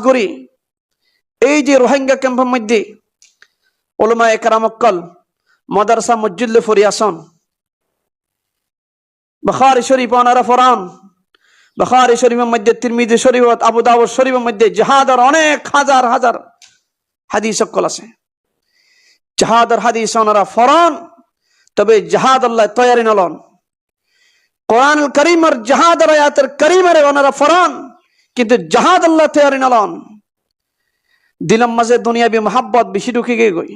করি এই যে রোহিঙ্গা ক্যাম্পের মধ্যে উলামায়ে কেরাম অক্কল মাদ্রাসা মসজিদ ফরিয়াসন বুখারী শরীফ ওনারা ফরান বুখারী শরীফের মধ্যে তিরমিজি শরীফ আবু দাউদ শরীফের মধ্যে জিহাদের অনেক হাজার হাজার হাদিস অক্কল আছে। জিহাদের হাদিস ওনারা ফরান, তবে জিহাদ আল্লাহ তৈয়ারি নলন। কোরআনুল কারীমের জিহাদের আয়াতের কারীমের ওনারা ফরান, কিন্তু জিহাদ আল্লাহ তৈয়ারি নলন। দিলম মাঝে দুনিয়াবি মোহাব্বত বেশি ঢুকে গিয়ে গই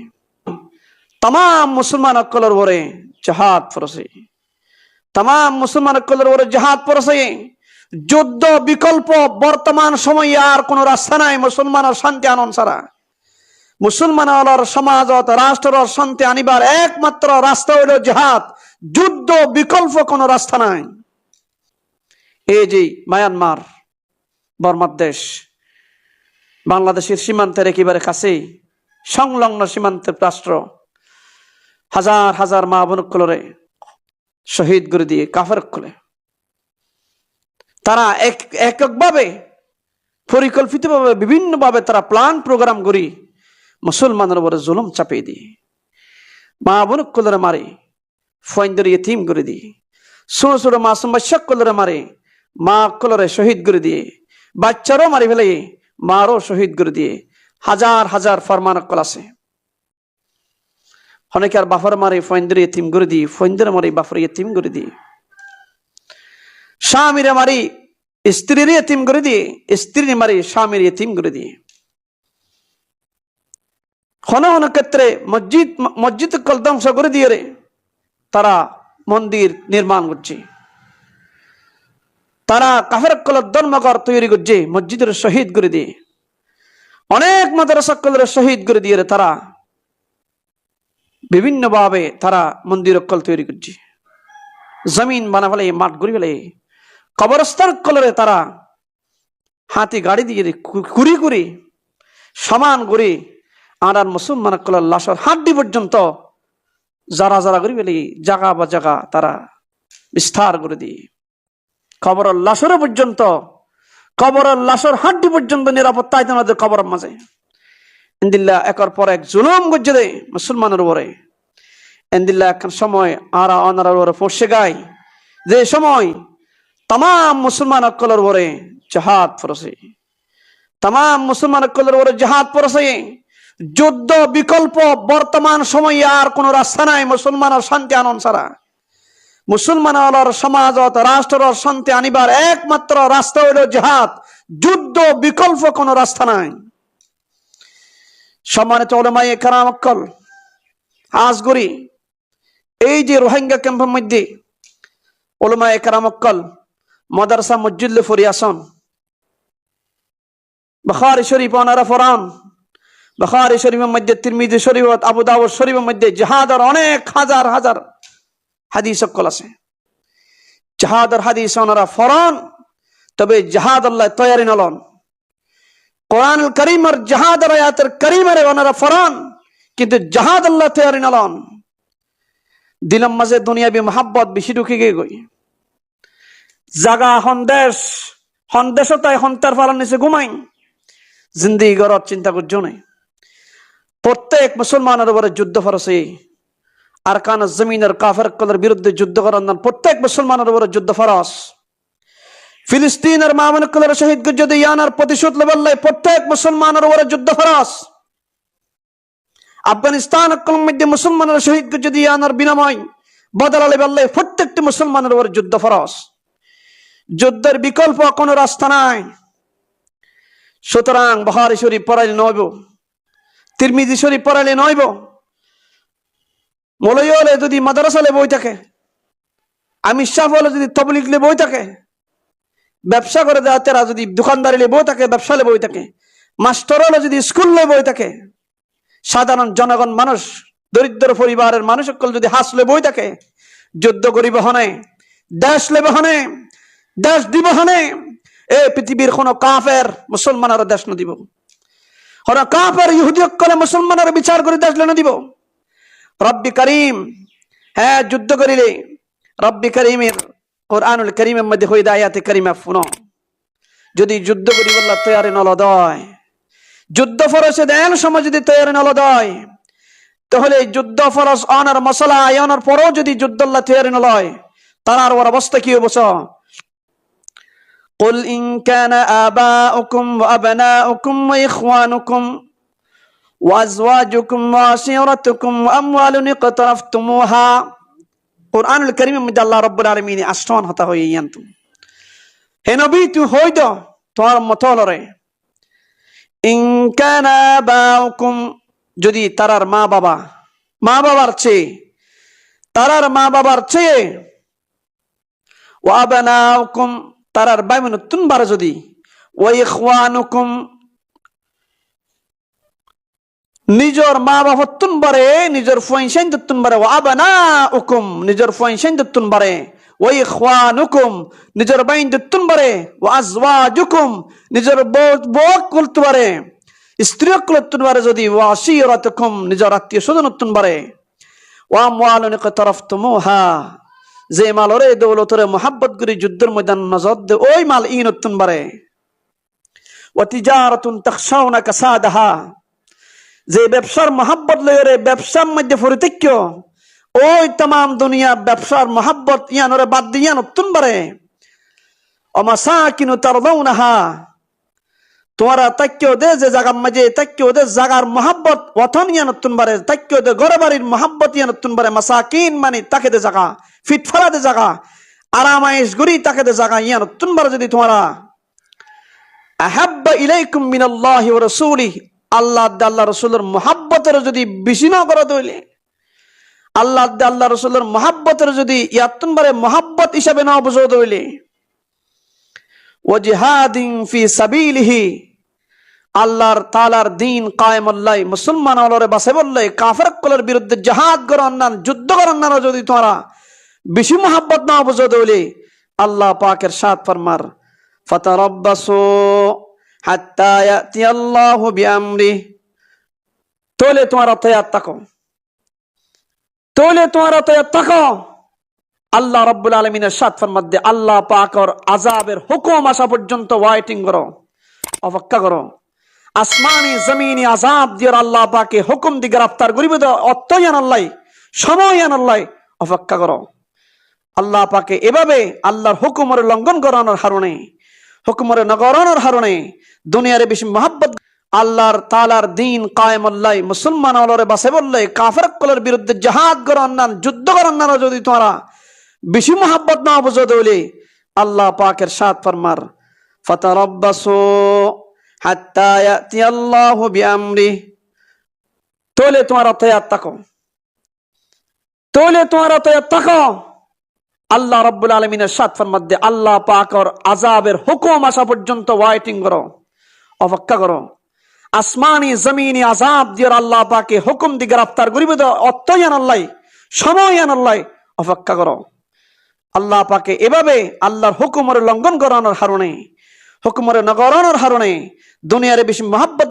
তাম মুসলমান অক্কলের ওরে জিহাদ ফরসে, তাম মুসলমান অক্কলের ওরে জিহাদ ফরসে। যুদ্ধ বিকল্প বর্তমান সময়ে আর কোন রাস্তা নাই মুসলমানের শান্তি আনন ছাড়া। মুসলমানের সমাজত রাষ্ট্রের শান্তি আনিবার একমাত্র রাস্তা হইল জিহাদ। যুদ্ধ বিকল্প কোন রাস্তা নাই। এই যে মায়ানমার বর্মার দেশ, বাংলাদেশের সীমান্তের একেবারে কাছে সংলগ্ন সীমান্তের রাষ্ট্র, হাজার হাজার মা বোনকলরে শহীদ করে দিয়ে কাফের কলে তারা এককভাবে পরিকল্পিতভাবে বিভিন্নভাবে তারা প্ল্যান প্রোগ্রাম করি মুসলমানের উপরে জুলুম চাপিয়ে দিয়ে মা বোনকলরে মারে, ফয়েন্দের ইতিম করে দিয়ে ছোট ছোট মাসুম বাচ্চা কলরে মারে, মা কলরে শহীদ করে দিয়ে বাচ্চারও মারি ফেলে মারও শহীদ করে দিয়ে হাজার হাজার ফরমান অক্কল আছে। অনেকে আর বাফার মারে ফয়েন্দের ইতিম করে দিয়ে, ফয়েন্দের মারি বাফার ইতিম করে দিয়ে, স্বামীরে মারি স্ত্রীর ইতিম করে দিয়ে, স্ত্রীর মারি স্বামীর ইতিম করে দিয়ে। কোনো ক্ষেত্রে মসজিদ কল ধ্বংস করে দিয়ে রে তারা মন্দির নির্মাণ করছে, তারা কাফের কলের ধর্মঘর তৈরি করছে মসজিদের শহীদ করে দিয়ে, অনেক মাদ্রাসা কলের শহীদ করে দিয়ে তারা বিভিন্ন ভাবে তারা মন্দির কল তৈরি করছে, জমিন বানা ফেলে মাঠ ঘুরি ফেলে কবরস্থান কলরে তারা হাতি গাড়ি দিয়ে কুড়ি কুড়ি সমান করে আর মুসলমান কলের লাশের হাড্ডি পর্যন্ত যারা যারা করি ফেলে জায়গা বা জায়গা তারা বিস্তার করে দিয়ে কবরের লাশের পর্যন্ত, কবরের লাশের হাড্ডি পর্যন্ত নিরাপত্তা আমাদের কবরের মাঝে ইন্দিল্লা একের পর এক জুলুম গজ্জে দেয় মুসলমানের উপরে। ইন্দিল্লা এক সময় আরা অনারার উপরে পড়ছে গায়, যে সময় তাম মুসলমান অক্কলের উপরে জিহাদ ফরসে, তাম মুসলমান অক্কলের উপরে জিহাদ ফরসে। যুদ্ধ বিকল্প বর্তমান সময়ে আর কোন রাস্তা নাই মুসলমানের শান্তি আনন ছাড়া। মুসলমানের সমাজত রাষ্ট্রের শান্তি আনিবার একমাত্র রাস্তা হইল জিহাদ। যুদ্ধ বিকল্প কোন রাস্তা নাই। সম্মানিত উলামায়ে কেরাম অক্কল, আজ করি এই যে রোহিঙ্গা ক্যাম্পের মধ্যে উলামায়ে কেরাম অক্কল মাদ্রাসা মসজিদ ফরিয়াসন বুখারী শরীফ ওনারা ফরান বুখারী শরীফের মধ্যে তিরমিজি শরীফ আবু দাউদ শরীফের মধ্যে জিহাদের অনেক হাজার হাজার হাদিস অক্কল আছে। জিহাদের হাদিস ওনারা ফরান, তবে জিহাদ আল্লাহ তৈয়ারি নলন। কোরআনুল কারীমের জিহাদের আয়াতের কারীমের ওনারা ফরান, কিন্তু জিহাদ আল্লাহ তৈয়ারি নলন। দিলম মাঝে দুনিয়াবি মোহাব্বত বেশি ঢুকে গিয়ে গই জাগা সন্দেশতায় হন্তার ফালার নিচে ঘুমাই জিন্দিগি গড়ত চিন্তা করছো না। প্রত্যেক মুসলমানের উপরে যুদ্ধ ফরসে আর কান জমিনের কাফের কলের বিরুদ্ধে যুদ্ধ করার প্রত্যেক মুসলমানের উপরে যুদ্ধ ফরস। ফিলিস্তিনের মামুন কলের শহীদ যদি ইয়ানার প্রতিশোধ লেবেল প্রত্যেক মুসলমানের উপরে যুদ্ধ ফরস। আফগানিস্তান মধ্যে মুসলমানের শহীদ যদি ইয়ানার বিনিময় বদলা লেবেল প্রত্যেকটি মুসলমানের উপরে যুদ্ধ ফরস। যুদ্ধের বিকল্প কোন রাস্তা নাই। সুতরাং বুখারী শরীফ পড়াইলে নইব, তিরমিজি শরীফ পড়াইলে নইব, মৌলভী হলে যদি মাদ্রাসালে বই থাকে, আমির শাহ হলে যদি তবলিগ লে বই থাকে, ব্যবসা করে দেওয়া যদি দোকানদারি লে বই থাকে, ব্যবসা লে বই থাকে, মাস্টার হলে যদি স্কুল লে বই থাকে, সাধারণ জনগণ মানুষ দরিদ্র পরিবারের মানুষ সকল যদি হাসলে বই থাকে, যুদ্ধ করিব হনে, দেশ লেবে হনে, দেশ দিব হনে, এই পৃথিবীর কোন কাফের মুসলমানের দেশ ন দিব, কোন কাফের ইহুদি সকলে মুসলমানের বিচার করে দেশ লে ন দিব। রব্বি করিম, হ্যাঁ যুদ্ধ করিলে রব্বি করিমের কোরআনুল কারীমের মধ্যে হইদা আয়াতে কারিমা শুনো, যদি যুদ্ধ করি বললা তৈরি নলদয়, যুদ্ধ ফরসে দেন সময় যদি তৈরি নলদয়, তাহলে যুদ্ধ ফরস অনার মশলা আয়নার পরও যদি যুদ্ধ তৈরি নলয়, তার ওর অবস্থা কি অবশ্য। قل إن كان آباؤكم وأبناؤكم وإخوانكم وأزواجكم وعشيرتكم وأموال اقترفتموها, কুরআনুল কারীমের মধ্যে আল্লাহ রাব্বুল আলামিন আশ্রয় হতা হয়ে ইয়ান্তু হে নবী তুই হইদ তোমার মতলরে ইন কানা আবাউকুম, যদি তারার মা বাবার চেয়ে, তারার মা বাবার চেয়ে, ওয়া আবনাউকুম তারার বাইমনুতুন বার যদি, ওয়া ইখওয়ানুকুম নিজর মা বাবতুন বারে, নিজর ফুয়াইন দত্তুন বারে, ওয়া আবনাউকুম নিজর ফুয়াইন দত্তুন বারে, ওয়া ইখওয়ানুকুম নিজর বাইন দত্তুন বারে, ওয়া আজওয়াজুকুম নিজর বউ কুলতু বারে, স্ত্রী কুলতুন বারে যদি, ওয়া আশিরাতুকুম নিজর আত্মীয় স্বজনতুন বারে, ওয়া আমওয়ালুন ইকতারাফতুমুহা যে মালরে দৌলতরে মোহাব্বত করি যুদ্ধের ময়দান নজর দে ওই মাল ইনতুন বারে, ওয়া তিজারাতুন তাখশাউনা কাসাদাহা যে ব্যবসার মহাব্বত লয়রে ব্যবসার মধ্যে পরিত্যাক্য ওই तमाम দুনিয়া ব্যবসার মহাব্বত ইয়ানরে বাদ দিয়া নতুন বারে, ও মাসাকিনু তারদাউনাহা তোমরা তাক্য দে যে জায়গার মাঝে তাক্য দে জায়গার মহাব্বত ওয়াতন ইয়া নতুন বারে, তাক্য দে ঘরবাড়ির মহাব্বত ইয়া নতুন বারে, মাসাকিন মানে তাকে দে জায়গা, ফিটফালা দে জায়গা, আরামাইশ গুরি তাকে দে জায়গা ইয়া নতুন বারে যদি তোমরা আহাব্বা ইলাইকুম মিনাল্লাহি ওয়া রাসূলিহি আল্লাহ রাসূলের মহাব্বতের যদি বেশি না করে দইলে, আল্লাহ রাসূলের মহাব্বতের যদি ইয়াতুন বারে মহাব্বত হিসাবে না বুঝো দইলে, ওয়া জিহাদিন ফি সাবিলিহি আল্লাহর তাআলার দ্বীন কায়েম আল্লাহ মুসলমান হলরে বাসে বললে কাফের কলের বিরুদ্ধে জিহাদ করার নাম যুদ্ধ করার নাম যদি তোমরা বেশি মহাব্বত না বুঝো দইলে, আল্লাহ পাকের সাথ ফরমার ফাতারাব্বাসু হাত্তা ইয়াতি আল্লাহু বিআমরি, তোলে তোমরা তৈয়ার থাকো, তোলে তোমরা তৈয়ার থাকো, আল্লাহ রাব্বুল আলামিনের সাথ ফরমাতে আল্লাহ পাকের আযাবের হুকুম আসা পর্যন্ত ওয়েটিং করো, অপেক্ষা করো। আসমানি জমিনি আযাব দিয়ে আল্লাহ পাকে হুকুম দি গ্রেফতার করিবে তো অত্যয়ান আল্লাহ সময় আল্লাহ অপেক্ষা করো। আল্লাহ পাকে এভাবে আল্লাহর হুকুমের লঙ্ঘন করানোর কারণে, হুকুমের নগরানোর কারণে দুনিয়ার বেশি মহাব্বত আল্লাহর তাআলার দ্বীন কায়েম আল্লাহ মুসলমান হলরে বাসে বললে কাফের কলের বিরুদ্ধে জিহাদ করার নাম যুদ্ধ করার নাম যদি তোমরা বেশি মহাব্বত না বুঝো দইলে, আল্লাহ পাকের সাথ ফরমার ফাতারাব্বাসু হাত্তা ইয়াতি আল্লাহু বিআমরি, তোলে তোমরা তৈয়ার থাকো, তোলে তোমরা তৈয়ার থাকো, আল্লাহ রাব্বুল আলামিনের সাথ ফরমাতে আল্লাহ পাকের আযাবের হুকুম আসা পর্যন্ত ওয়েটিং করো, অপেক্ষা করো। আসমানি জমিনি আযাব দিয়ে আল্লাহ পাকে হুকুম দি গ্রেফতার করিবে তো অত্যয়ান আল্লাহ সময় আল্লাহ অপেক্ষা করো। আল্লাহ পাকে এভাবে আল্লাহর হুকুমের লঙ্ঘন করানোর কারণে, হুকুমের নগরানোর কারণে দুনিয়ার বেশি মহাব্বত